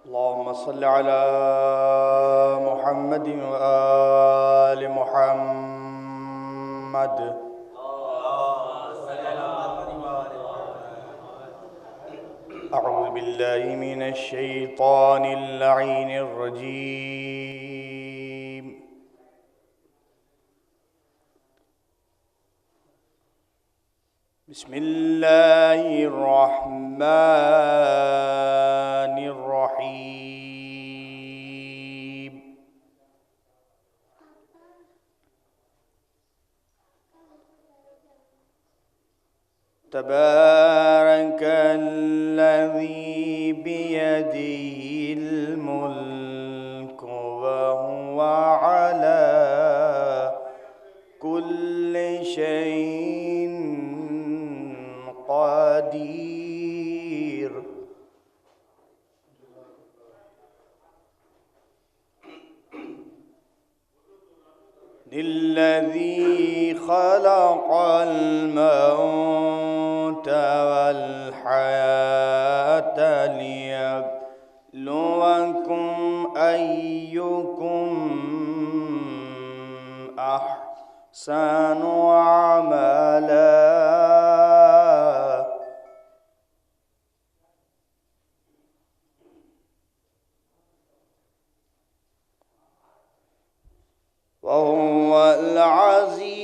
اللهم صل على محمد وآل محمد. أعوذ بالله من الشيطان اللعين الرجيم. بسم الله الرحمن الرحيم. تبارك الذي بيده الملك وهو على كل شيء قدير. للذي خلق الموت والحياة ليبلوكم أيكم أحسن عملا. وهو العزيز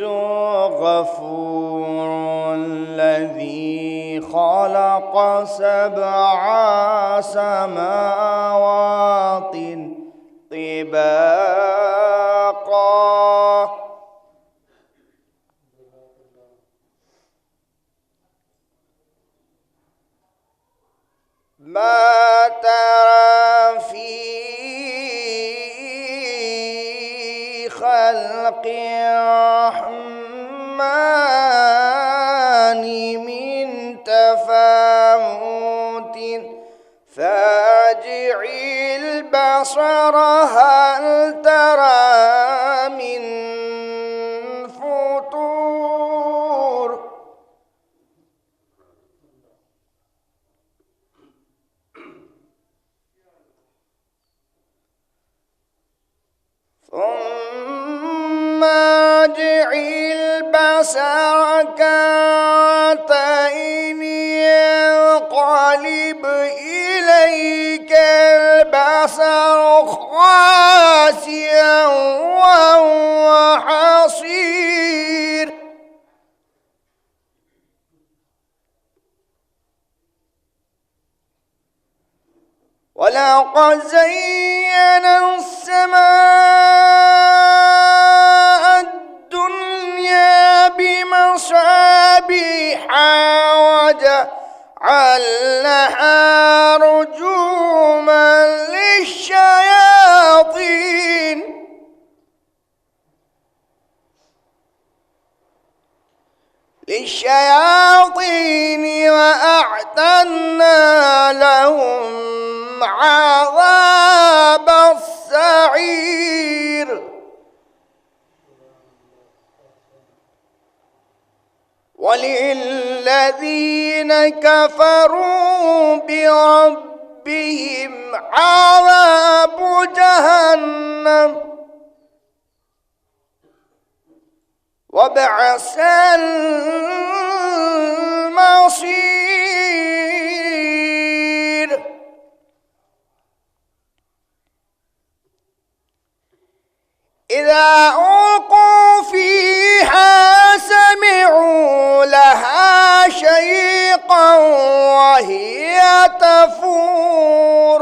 الغفور الذي خلق 7 سماوات طباقا ما ترى في خلق الرحمن من تفاوت فارجع البصر هل ترى من فطور. ثم ارجع البصر كرتين ينقلب إليك البصر خاسئا وهو حصير. ولقد زينا السماء الدنيا بمصابيح وجعلناها رجوما للشياطين وأعتدنا لهم عذاب السعير. وللذين كفروا بربهم عذاب جهنم وبئس المصير. إذا ألقوا فيها سمعوا لها شهيقا وهي تفور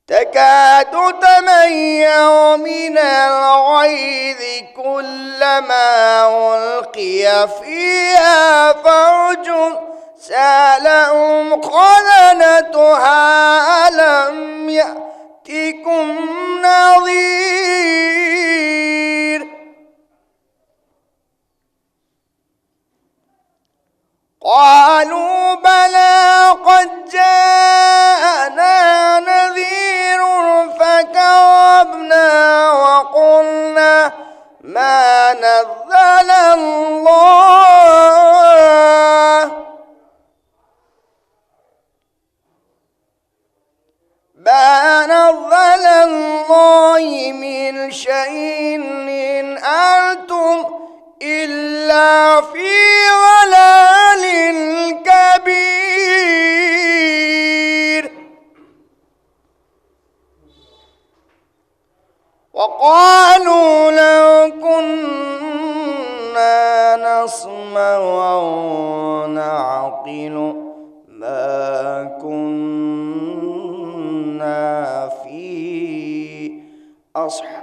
تكاد تميز من الغيظ كلما ألقي فيها فوج سألهم خزنتها ألم يأتكم نذير. قالوا بلى قد جاءنا نذير فكذبنا وقلنا ما نزل الله لفي ضلال كبير وقالوا لو كنا نسمع أو نعقل ما كنا في أصحاب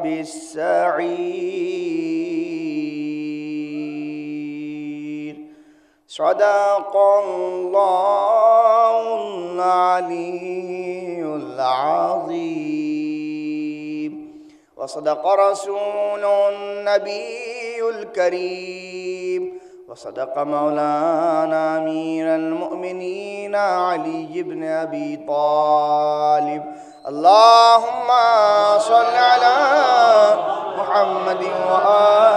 السعير. صدق الله العلي العظيم وصدق رسول النبي الكريم وصدق مولانا أمير المؤمنين علي بن أبي طالب. اللهم صل على محمد وآله